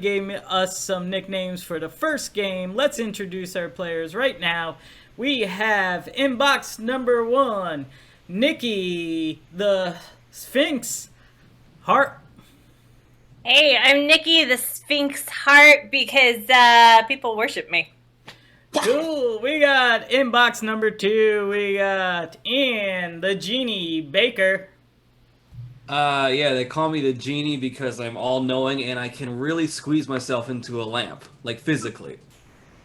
gave us some nicknames for the first game. Let's introduce our players right now. We have inbox number 1, Niki, the Sphinx, Hart. Hey, I'm Niki, the Sphinx Hart, because people worship me. Cool. We got inbox number 2. We got Ian, the Genie, Baker. Yeah, they call me the genie because I'm all-knowing and I can really squeeze myself into a lamp, like physically.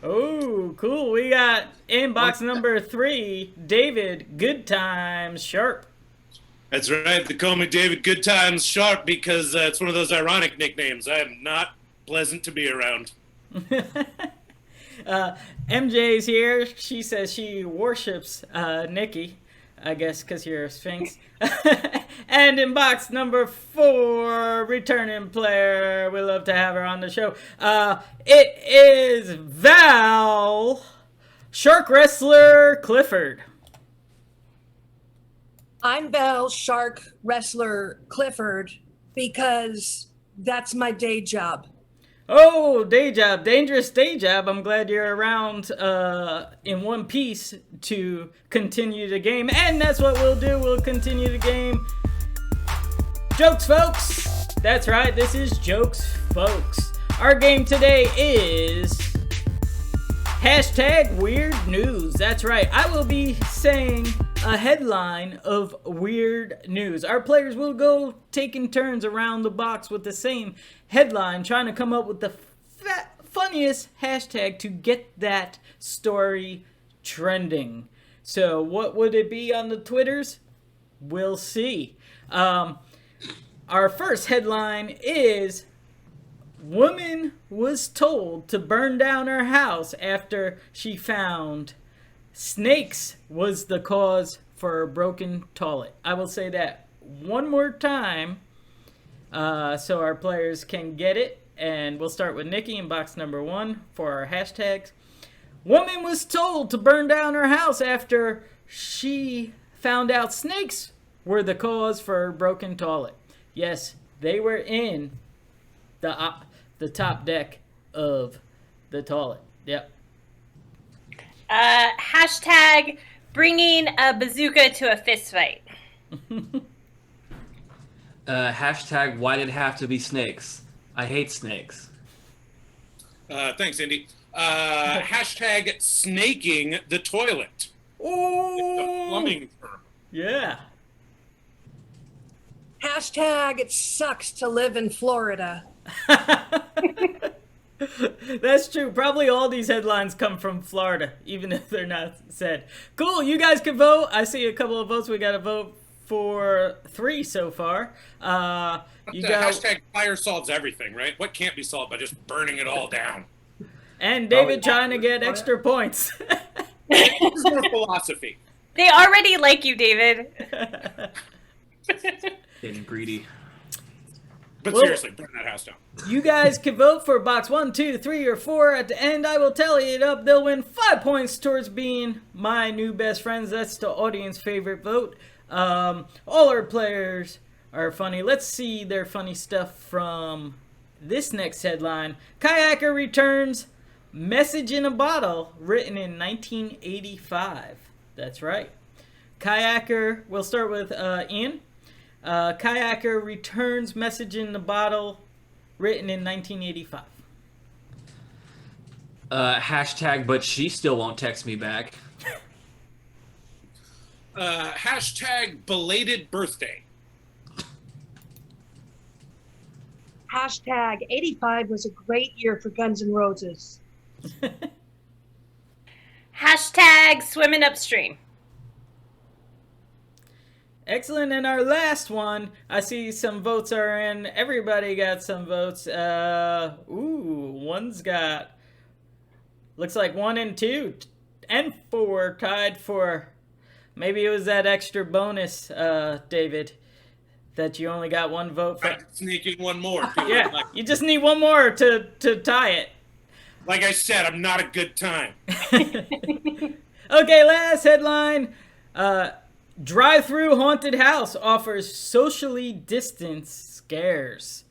Oh, cool. We got inbox number 3, David, Good Times, Sharp. That's right. They call me David Good Times Sharp because it's one of those ironic nicknames. I am not pleasant to be around. MJ's here. She says she worships Niki, I guess because you're a Sphinx. And in box number 4, returning player. We love to have her on the show. It is Val, Shark Wrestler Clifford. I'm Val, Shark Wrestler Clifford, because that's my day job. Oh, day job, dangerous day job. I'm glad you're around in one piece to continue the game. And that's what we'll do. We'll continue the game. Jokes, folks. That's right. This is Jokes, folks. Our game today is hashtag weird news. That's right. I will be saying a headline of weird news. Our players will go taking turns around the box with the same headline, trying to come up with the funniest hashtag to get that story trending. So what would it be on the Twitters? We'll see. Our first headline is: woman was told to burn down her house after she found snakes was the cause for a broken toilet. I will say that one more time so our players can get it. And we'll start with Niki in box number 1 for our hashtags. Woman was told to burn down her house after she found out snakes were the cause for her broken toilet. Yes, they were in the top deck of the toilet. Yep. Hashtag bringing a bazooka to a fist fight. Hashtag why did it have to be snakes? I hate snakes. Thanks, Indy. Hashtag snaking the toilet. Oh, The plumbing term. yeah. Hashtag it sucks to live in Florida. That's true. Probably all these headlines come from Florida, even if they're not said. Cool. You guys can vote. I see a couple of votes. We got a vote for 3 so far. Hashtag fire solves everything, right? What can't be solved by just burning it all down? And David trying to get extra points. This is more philosophy. They already like you, David. Getting greedy. But Well, seriously, burn that house down. You guys can vote for box 1, 2, 3, or 4. At the end, I will tally it up. They'll win 5 points towards being my new best friends. That's the audience favorite vote. All our players are funny. Let's see their funny stuff from this next headline. Kayaker returns message in a bottle written in 1985. That's right. Kayaker, we'll start with Ian. Kayaker returns message in the bottle written in 1985. Hashtag but she still won't text me back. Hashtag belated birthday. Hashtag 85 was a great year for Guns N' Roses. Hashtag swimming upstream. Excellent. And our last one, I see some votes are in. Everybody got some votes. One's got, looks like 1 and 2 and 4 tied for, maybe it was that extra bonus, David, that you only got 1 vote for. I could sneak in one more. Yeah, you just need 1 more to tie it. Like I said, I'm not a good time. Okay, last headline. Drive-through haunted house offers socially distanced scares.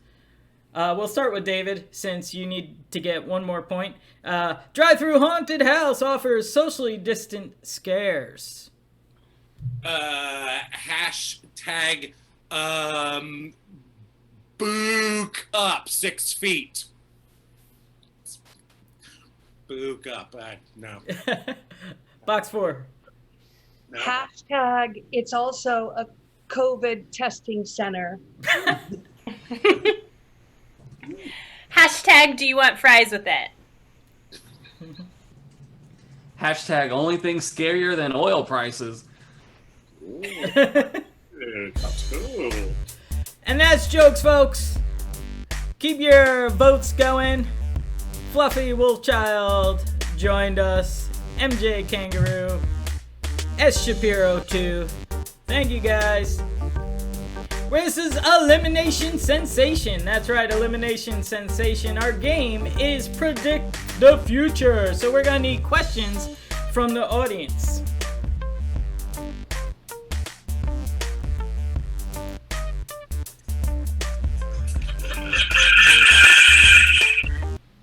We'll start with David, since you need to get one more point. Drive-through haunted house offers socially distant scares. Hashtag book up 6 feet. Book up. No. Box 4. No. Hashtag, it's also a COVID testing center. Hashtag, do you want fries with it? Hashtag, only thing scarier than oil prices. And that's jokes, folks. Keep your votes going. Fluffy Wolfchild joined us. MJ Kangaroo. S. Shapiro, too. Thank you, guys. This is Elimination Sensation. That's right, Elimination Sensation. Our game is Predict the Future. So we're going to need questions from the audience.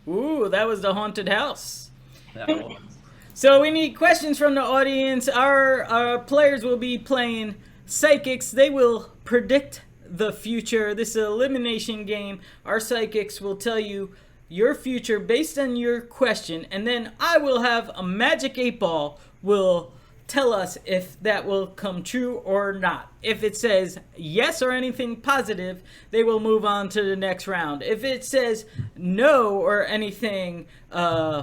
Ooh, that was the haunted house. So we need questions from the audience. Our players will be playing psychics. They will predict the future. This is an elimination game. Our psychics will tell you your future based on your question, and then I will have a magic 8-ball will tell us if that will come true or not. If it says yes or anything positive, they will move on to the next round. If it says no or anything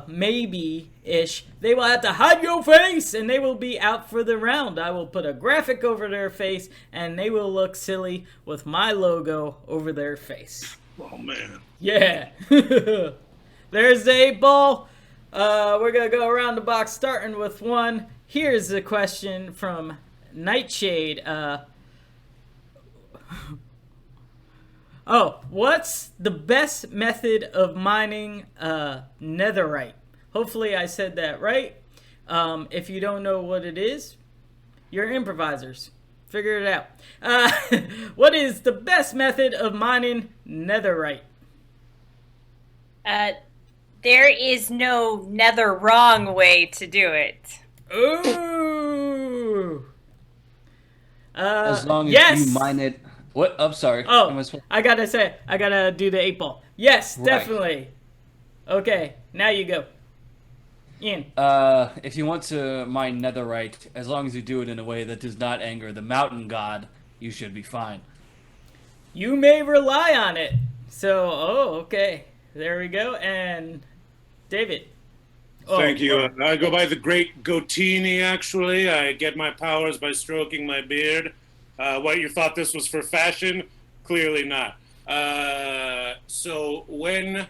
maybe-ish, they will have to hide your face and they will be out for the round. I will put a graphic over their face and they will look silly with my logo over their face. Oh, man. Yeah. There's the 8-ball. We're going to go around the box starting with one. Here's a question from Nightshade. What's the best method of mining netherite? Hopefully I said that right. If you don't know what it is, you're improvisers. Figure it out. What is the best method of mining netherite? There is no nether wrong way to do it. Ooh. As long as yes! you mine it. What? I'm sorry. Oh, I gotta do the 8-ball. Yes, Right. definitely. Okay, now you go. Ian. If you want to mine netherite, as long as you do it in a way that does not anger the mountain god, you should be fine. You may rely on it. So, okay. There we go. And David. Thank you. I go by the Great Goatini, actually. I get my powers by stroking my beard. What, you thought this was for fashion? Clearly not. So when...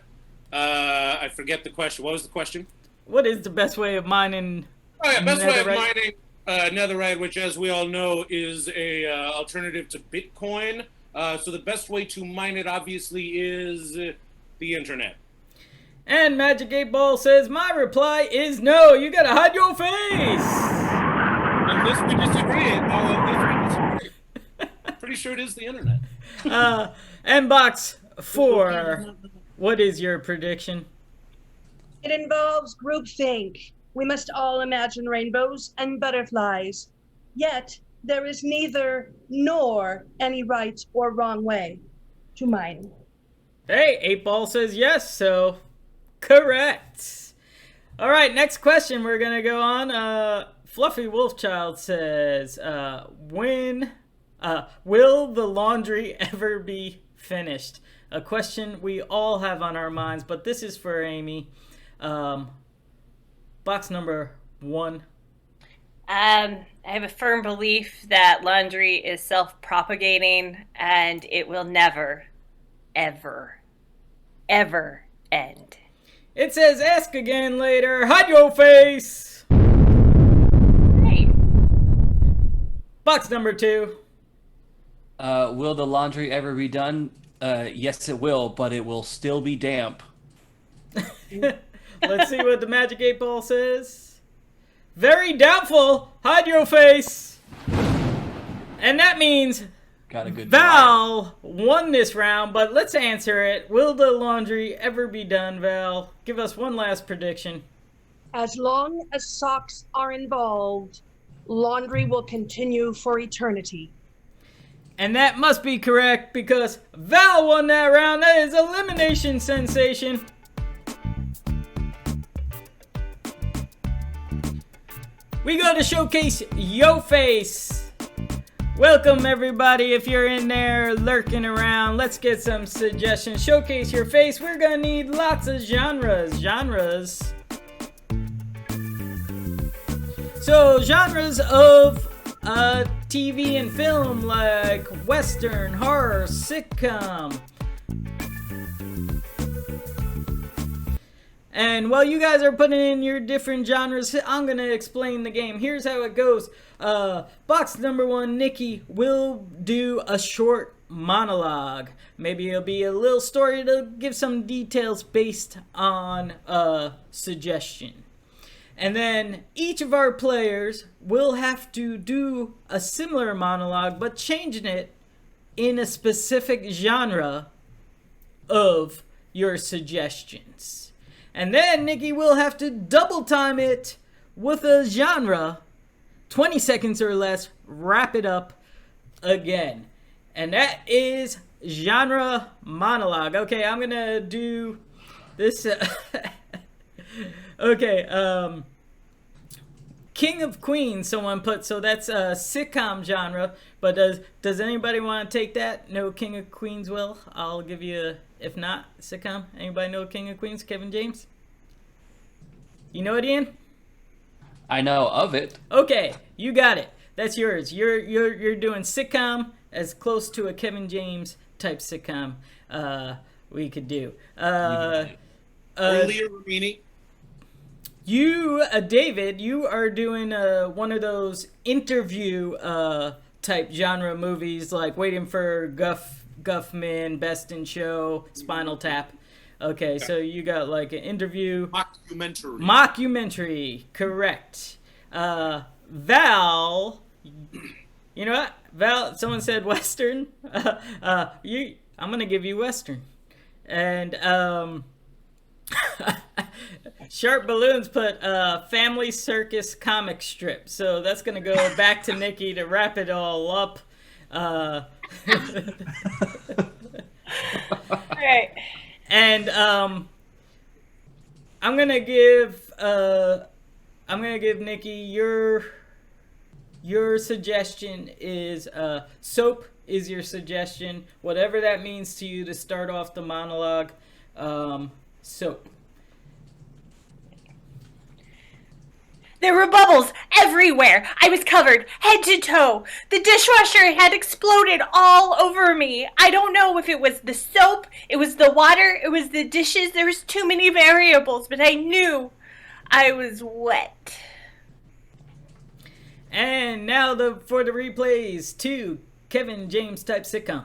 I forget the question. What was the question? What is the best way of mining Best way of netherite? mining netherite, which, as we all know, is a alternative to Bitcoin. So the best way to mine it, obviously, is the internet. And Magic 8-Ball says, my reply is no. You gotta hide your face. Unless we disagree. Pretty sure it is the internet. And box 4. What is your prediction? It involves groupthink. We must all imagine rainbows and butterflies. Yet, there is neither nor any right or wrong way to mine. Hey, 8-Ball says yes, so correct. All right, next question we're going to go on. Fluffy Wolfchild says, when will the laundry ever be finished? A question we all have on our minds, but this is for Amy. Box number 1. I have a firm belief that laundry is self-propagating and it will never, ever, ever end. It says ask again later. Hide your face. Right. Box number 2. Will the laundry ever be done? Yes, it will, but it will still be damp. Let's see what the Magic 8-Ball says. Very doubtful. Hide your face. And that means Got a good Val won this round, but let's answer it. Will the laundry ever be done, Val? Give us one last prediction. As long as socks are involved, laundry will continue for eternity. And that must be correct because Val won that round. That is elimination sensation. We go to showcase Yo Face. Welcome everybody. If you're in there lurking around, let's get some suggestions. Showcase your face. We're gonna need lots of genres. So genres of TV and film like Western, horror, sitcom. And while you guys are putting in your different genres, I'm going to explain the game. Here's how it goes. Box number 1, Niki will do a short monologue. Maybe it'll be a little story to give some details based on a suggestion. And then each of our players will have to do a similar monologue, but changing it in a specific genre of your suggestions. And then Niki will have to double time it with a genre, 20 seconds or less, wrap it up again. And that is genre monologue. Okay, I'm gonna do this. Okay, King of Queens, someone put, so that's a sitcom genre, but does anybody want to take that? No King of Queens, Will? I'll give you a, if not, sitcom. Anybody know King of Queens? Kevin James? You know it, Ian? I know of it. Okay, you got it. That's yours. You're doing sitcom as close to a Kevin James type sitcom we could do. Earlier, Ramini. You, David, you are doing one of those interview type genre movies like Waiting for Guffman, Best in Show, Spinal Tap. Okay, so you got like an interview. Mockumentary, correct. Val, you know what? Val, someone said Western. I'm going to give you Western. And Sharp Balloons put Family Circus comic strip. So that's going to go back to Niki to wrap it all up. All right. And I'm gonna give Niki your suggestion is soap is your suggestion, whatever that means to you to start off the monologue. Soap. There were bubbles everywhere. I was covered head to toe. The dishwasher had exploded all over me. I don't know if it was the soap, it was the water, it was the dishes. There was too many variables, but I knew I was wet. And now for the replays to Kevin James type sitcom.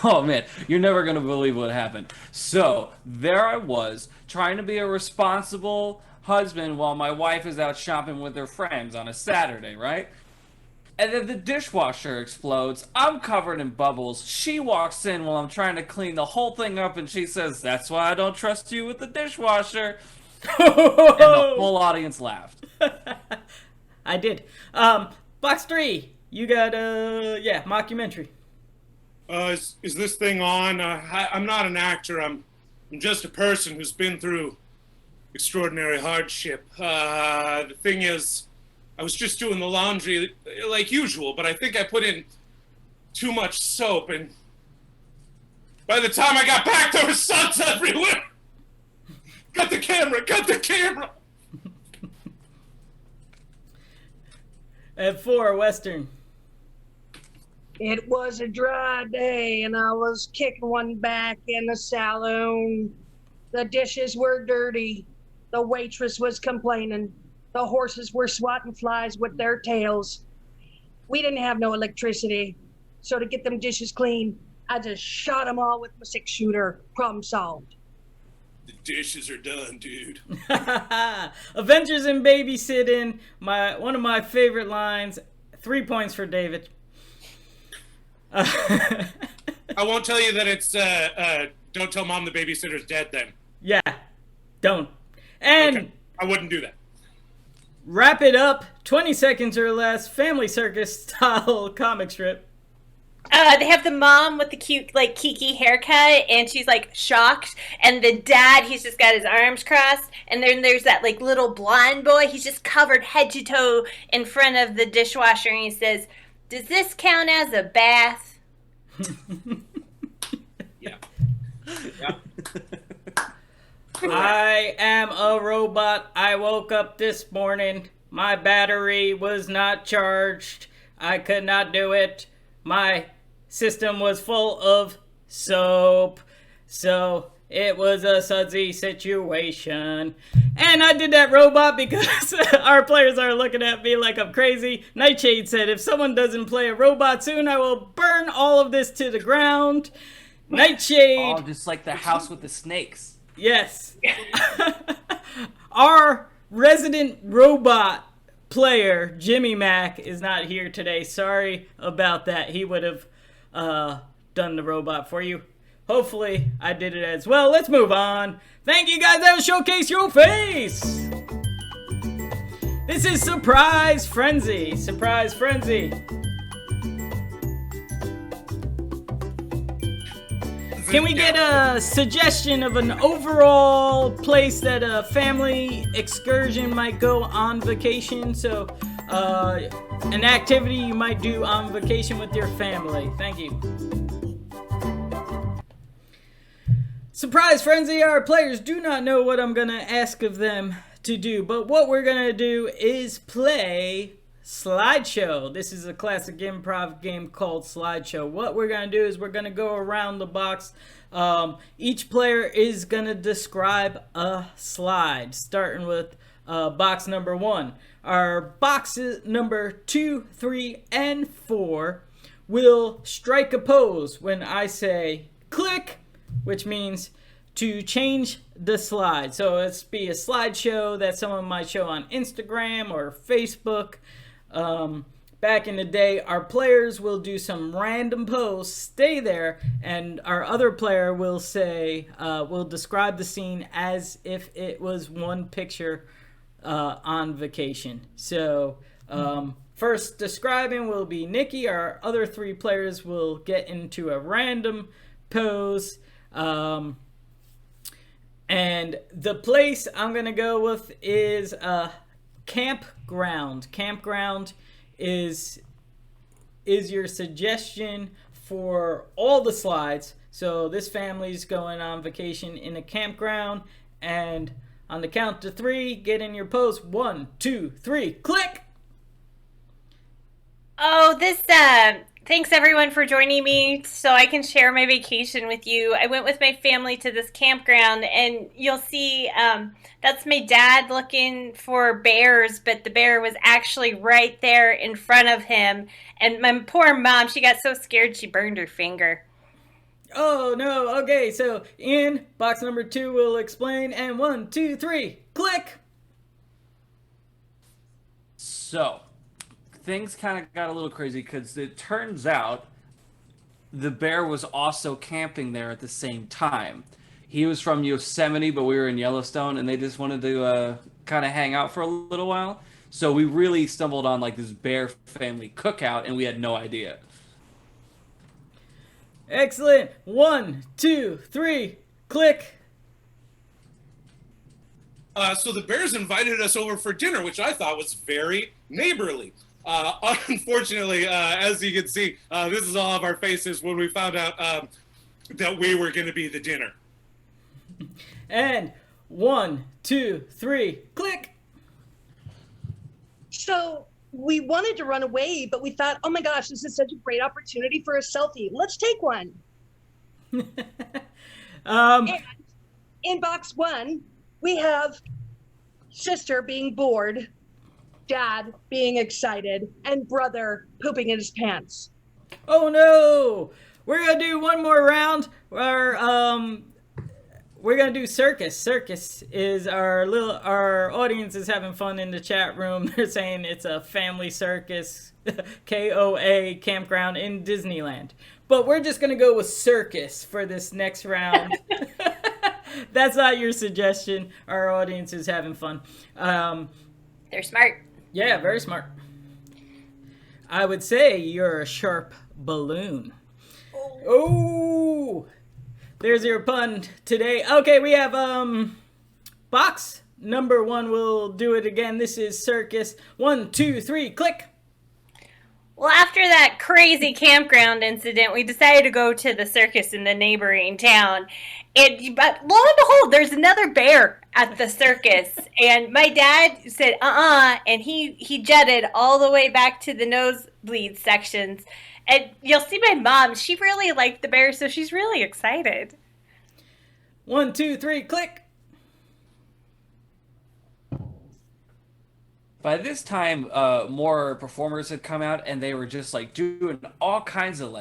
Oh man, you're never gonna believe what happened. So there I was, trying to be a responsible husband while my wife is out shopping with her friends on a Saturday, right? And then the dishwasher explodes. I'm covered in bubbles. She walks in while I'm trying to clean the whole thing up, and she says, "That's why I don't trust you with the dishwasher." And the whole audience laughed. I did. Box 3, you got mockumentary. Is this thing on? I'm not an actor. I'm just a person who's been through extraordinary hardship. The thing is, I was just doing the laundry like usual, but I think I put in too much soap, and by the time I got back, there was suds everywhere. Cut the camera! Cut the camera! At 4, Western. It was a dry day, and I was kicking one back in the saloon. The dishes were dirty. The waitress was complaining. The horses were swatting flies with their tails. We didn't have no electricity, so to get them dishes clean, I just shot them all with my 6-shooter. Problem solved. The dishes are done, dude. Adventures in Babysitting, one of my favorite lines. 3 points for David. I won't tell you that it's don't tell mom the babysitter's dead then. Yeah, don't. And Okay. I wouldn't do that. wrap it up, 20 seconds or less, Family Circus style comic strip. They have the mom with the cute, like, kiki haircut, and she's, like, shocked. And the dad, he's just got his arms crossed. And then there's that, like, little blonde boy. He's just covered head to toe in front of the dishwasher, and he says, "Does this count as a bath?" Yeah. Yeah. I am a robot. I woke up this morning. My battery was not charged. I could not do it. My system was full of soap. So it was a sudsy situation. And I did that robot because our players are looking at me like I'm crazy. Nightshade said, if someone doesn't play a robot soon, I will burn all of this to the ground. Nightshade. Oh, just like the house with the snakes. Yes. Our resident robot player, Jimmy Mac, is not here today. Sorry about that. He would have done the robot for you. Hopefully, I did it as well. Let's move on. Thank you guys. That was Showcase Your Face. This is Surprise Friendzy. Surprise Friendzy. Can we get a suggestion of an overall place that a family excursion might go on vacation? So, an activity you might do on vacation with your family. Thank you. Surprise Frenzy, our players do not know what I'm gonna ask of them to do, but what we're gonna do is play Slideshow. This is a classic improv game called Slideshow. What we're going to do is we're going to go around the box. Each player is going to describe a slide, starting with box number 1. Our boxes number 2, 3, and 4 will strike a pose when I say click, which means to change the slide. So it's be a slideshow that someone might show on Instagram or Facebook. Back in the day, our players will do some random pose, stay there, and our other player will say, will describe the scene as if it was one picture on vacation. So, first describing will be Niki. Our other 3 players will get into a random pose. And the place I'm going to go with is campground. Campground is your suggestion for all the slides. So this family's going on vacation in a campground, and on the count to 3, get in your pose. 1, 2, 3, click. Oh, thanks everyone for joining me so I can share my vacation with you. I went with my family to this campground, and you'll see that's my dad looking for bears, but the bear was actually right there in front of him. And my poor mom, she got so scared she burned her finger. Oh no, okay, so in box number 2 will explain, and 1, 2, 3, click. So, things kind of got a little crazy because it turns out the bear was also camping there at the same time. He was from Yosemite, but we were in Yellowstone, and they just wanted to kind of hang out for a little while. So we really stumbled on like this bear family cookout, and we had no idea. Excellent. 1, 2, 3, click. So the Bears invited us over for dinner, which I thought was very neighborly. Unfortunately, as you can see, this is all of our faces when we found out that we were going to be the dinner. And 1, 2, 3, click. So we wanted to run away, but we thought, oh my gosh, this is such a great opportunity for a selfie. Let's take one. And in box 1, we have sister being bored, dad being excited, and brother pooping in his pants. Oh no! We're gonna do one more round where we're gonna do circus. Circus is our audience is having fun in the chat room. They're saying it's a family circus, KOA campground in Disneyland. But we're just gonna go with circus for this next round. That's not your suggestion. Our audience is having fun. They're smart. Yeah, very smart. I would say you're a sharp balloon. Oh, there's your pun today. Okay, we have box number 1. We'll do it again. This is circus. 1, 2, 3, click. Well, after that crazy campground incident, we decided to go to the circus in the neighboring town. But lo and behold, there's another bear at the circus. And my dad said, and he jetted all the way back to the nosebleed sections. And you'll see my mom, she really liked the bear, so she's really excited. 1, 2, 3, click. By this time, more performers had come out, and they were just like doing all kinds of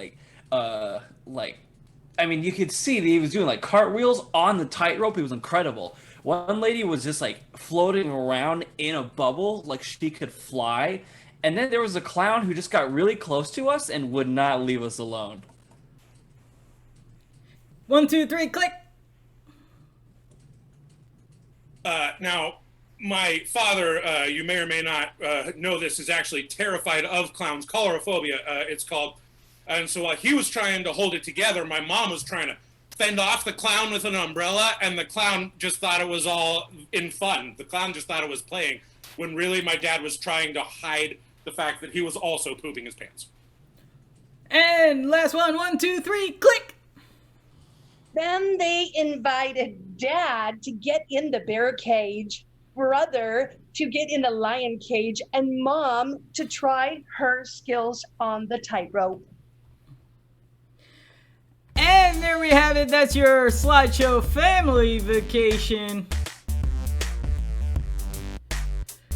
I mean, you could see that he was doing like cartwheels on the tightrope. It was incredible. One lady was just like floating around in a bubble, like she could fly. And then there was a clown who just got really close to us and would not leave us alone. 1, 2, 3, click. Now, my father, you may or may not know this, is actually terrified of clowns. Colorophobia, it's called. And so while he was trying to hold it together, my mom was trying to fend off the clown with an umbrella, and the clown just thought it was all in fun. The clown just thought it was playing, when really my dad was trying to hide the fact that he was also pooping his pants. And last one. 1, 2, 3, click. Then they invited Dad to get in the bear cage, brother to get in the lion cage, and Mom to try her skills on the tightrope. And there we have it. That's your slideshow family vacation.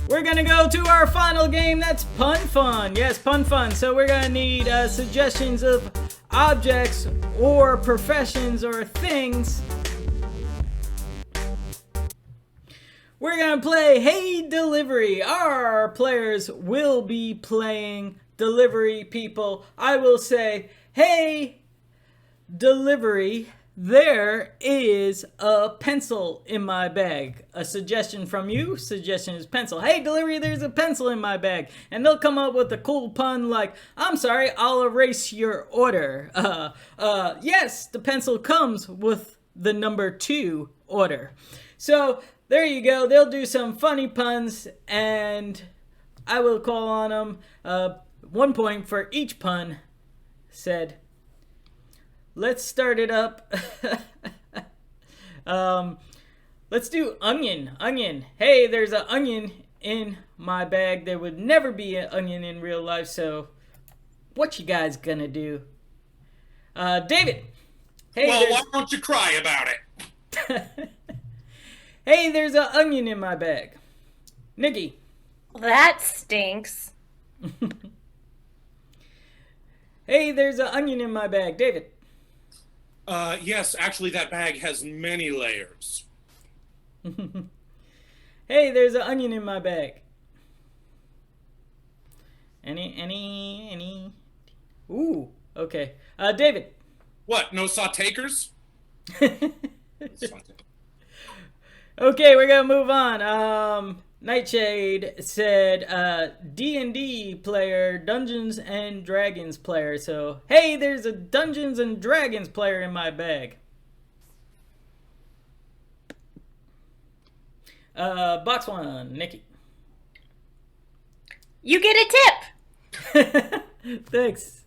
We're gonna go to our final game. That's Pun Fun. Yes, Pun Fun. So we're gonna need suggestions of objects or professions or things. We're gonna play Hey Delivery. Our players will be playing delivery people. I will say, hey Delivery, there is a pencil in my bag. A suggestion from you, suggestion is pencil. Hey Delivery, there's a pencil in my bag. And they'll come up with a cool pun like, I'm sorry, I'll erase your order. Yes, the pencil comes with the number 2 order. So there you go. They'll do some funny puns and I will call on them. 1 point for each pun said. Let's start it up. Let's do onion. Onion. Hey, there's an onion in my bag. There would never be an onion in real life, so what you guys gonna do? David. Hey, well, why don't you cry about it? Hey, there's an onion in my bag. Niki. That stinks. Hey, there's an onion in my bag. David. Yes, actually that bag has many layers. Hey, there's an onion in my bag. Any? Ooh, okay. David. What, no sautakers? Okay, we're gonna move on. Nightshade said, D&D player, Dungeons and Dragons player. So, hey, there's a Dungeons and Dragons player in my bag. Box 1, Niki. You get a tip. Thanks.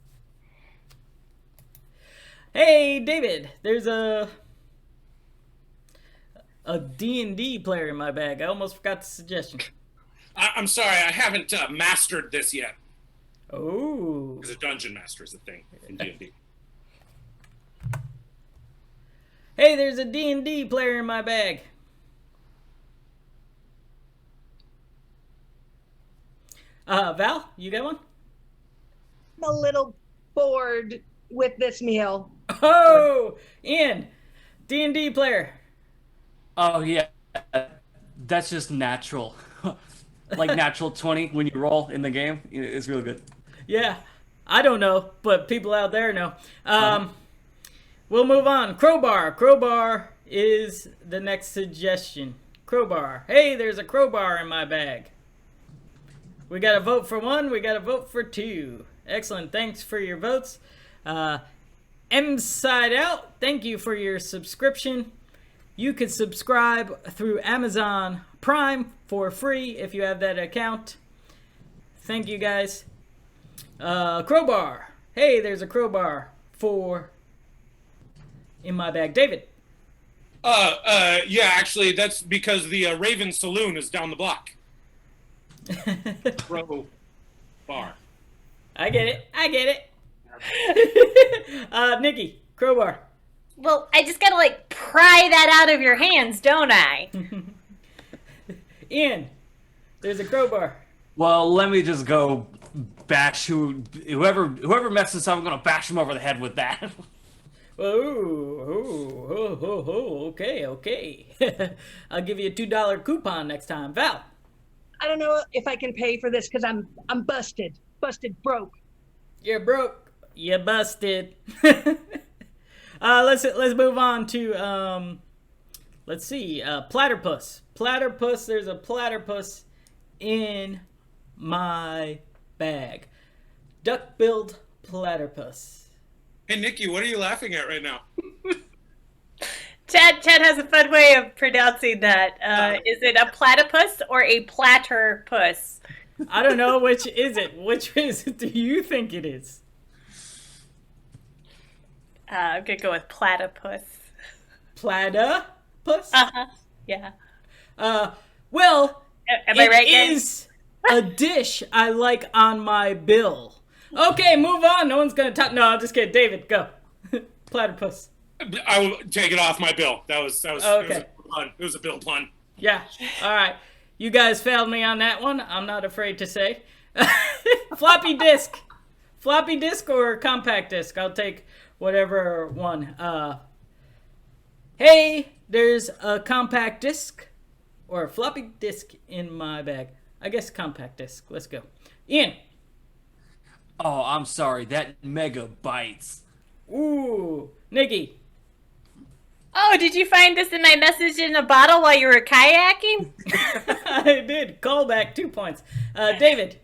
Hey, David, there's a D&D player in my bag. I almost forgot the suggestion. I'm sorry, I haven't mastered this yet. Oh. Because a dungeon master is a thing in D&D. Hey, there's a D&D player in my bag. Val, you got one? I'm a little bored with this meal. Oh, Ian, D&D player. Oh yeah, that's just natural. Like natural 20 when you roll in the game. It's really good. Yeah, I don't know, but people out there know. We'll move on. Crowbar. Crowbar is the next suggestion. Crowbar. Hey, there's a crowbar in my bag. We got a vote for 1. We got a vote for 2. Excellent. Thanks for your votes. M Side Out, thank you for your subscription. You could subscribe through Amazon Prime for free if you have that account. Thank you, guys. Crowbar. Hey, there's a crowbar for in my bag. David. Yeah, actually, that's because the Raven Saloon is down the block. Crowbar. I get it. Nikki, crowbar. Well, I just gotta, like, pry that out of your hands, don't I? Ian, there's a crowbar. Well, let me just go bash whoever messes up. I'm gonna bash him over the head with that. Okay. I'll give you a $2 coupon next time. Val. I don't know if I can pay for this because I'm busted broke. You're broke. You busted. Let's move on to let's see, platypus. Platypus. There's a platypus in my bag. Duck-billed platypus. Hey, Nikki, what are you laughing at right now? Chad has a fun way of pronouncing that. Is it a platypus or a platypus? I don't know. Which is it? Which is it? Do you think it is? I'm gonna go with platypus. Platypus? Yeah. Well, am I right, it guys? is a dish I like on my bill. Okay, move on. No one's gonna talk. No, I'm just kidding. David, go. Platypus. I will take it off my bill. That was Okay. It was a bill pun. Yeah. All right. You guys failed me on that one. I'm not afraid to say. Floppy disk. Floppy disk or compact disk? I'll take whatever one. Hey, there's a compact disc or a floppy disk in my bag. I guess compact disc. Let's go. Ian. Oh, I'm sorry. That mega bites. Ooh. Nikki. Oh, did you find this in my message in a bottle while you were kayaking? I did. Callback, 2 points. David.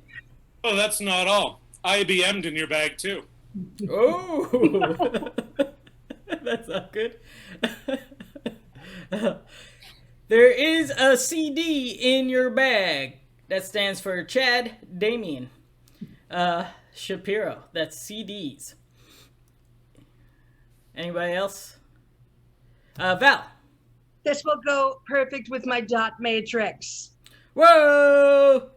Oh, that's not all. IBM'd in your bag, too. Oh. That's not good. There is a CD in your bag. That stands for Chad Damien. Shapiro. That's CDs. Anybody else? Val. This will go perfect with my dot matrix. Whoa!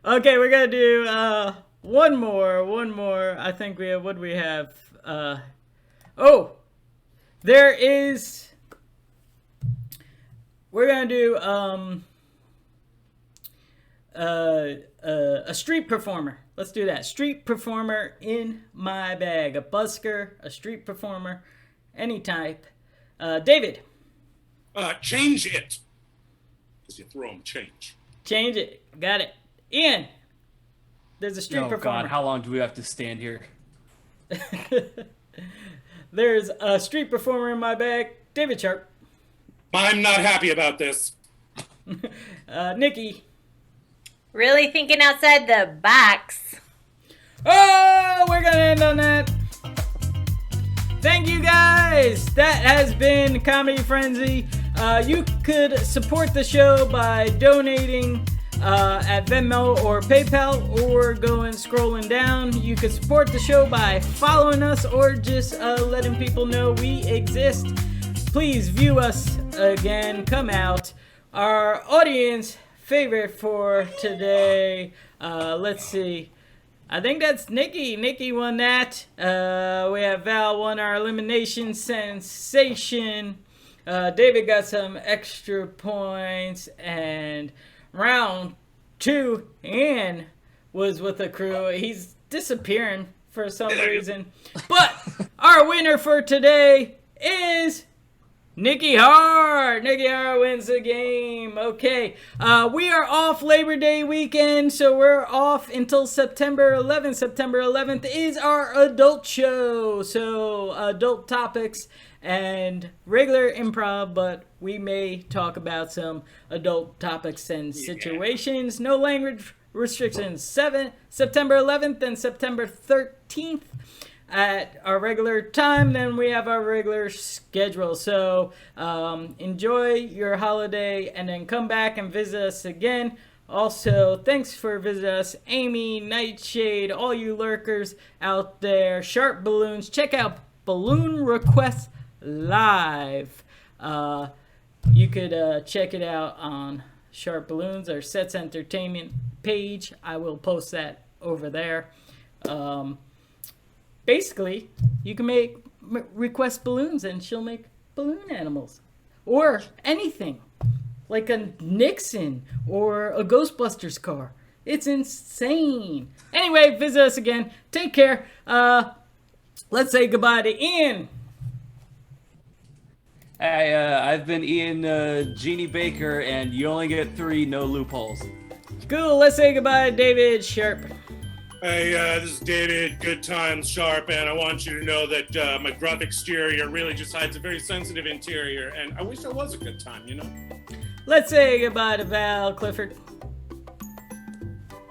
Okay, we're gonna do one more. I think we have, what do we have? There is, we're gonna do a street performer. Let's do that. Street performer in my bag. A busker, a street performer, any type. David. Change it. Because you throw them change. Change it. Got it. Ian. There's a street performer. Oh God, how long do we have to stand here? There's a street performer in my bag. David Sharp. I'm not happy about this. Nikki. Really thinking outside the box. Oh, we're gonna end on that. Thank you guys. That has been Comedy Friendzy. You could support the show by donating at Venmo or PayPal, or going scrolling down. You could support the show by following us, or just letting people know we exist. Please view us again. Come out. Our audience favorite for today. Let's see. I think that's Nikki. Nikki won that. We have Val won our elimination sensation. David got some extra points. And round 2, Ian was with the crew. He's disappearing for some reason. But our winner for today is Niki Hart! Niki Hart wins the game. Okay. We are off Labor Day weekend, so we're off until September 11th. September 11th is our adult show. So, adult topics and regular improv, but we may talk about some adult topics and situations. No language restrictions. September 11th and September 13th. At our regular time, then we have our regular schedule. So enjoy your holiday and then come back and visit us again. Also, thanks for visiting us, Amy, Nightshade, all you lurkers out there, Sharp Balloons. Check out Balloon Request Live. You could check it out on Sharp Balloons, our Sets Entertainment page. I will post that over there. Basically, you can request balloons and she'll make balloon animals. Or anything. Like a Nixon or a Ghostbusters car. It's insane. Anyway, visit us again. Take care. Let's say goodbye to Ian. Hey, I've been Ian Jeannie Baker, and you only get 3, no loopholes. Cool. Let's say goodbye to David Sharp. Hey, this is David Good Times Sharp, and I want you to know that my gruff exterior really just hides a very sensitive interior, and I wish I was a good time, you know? Let's say goodbye to Val Clifford.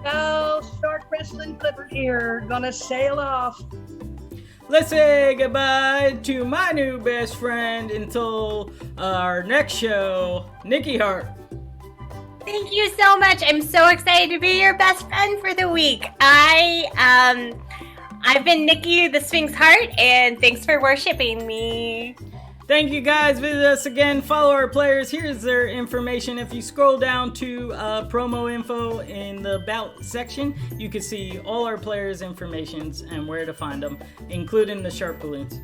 Now, Shark Wrestling Clifford here, gonna sail off. Let's say goodbye to my new best friend until our next show, Niki Hart. Thank you so much. I'm so excited to be your best friend for the week. I've been Niki the Sphinx Hart, and thanks for worshiping me. Thank you guys. Visit us again. Follow our players. Here's their information. If you scroll down to promo info in the About section, you can see all our players' informations and where to find them, including the Sharp Balloons.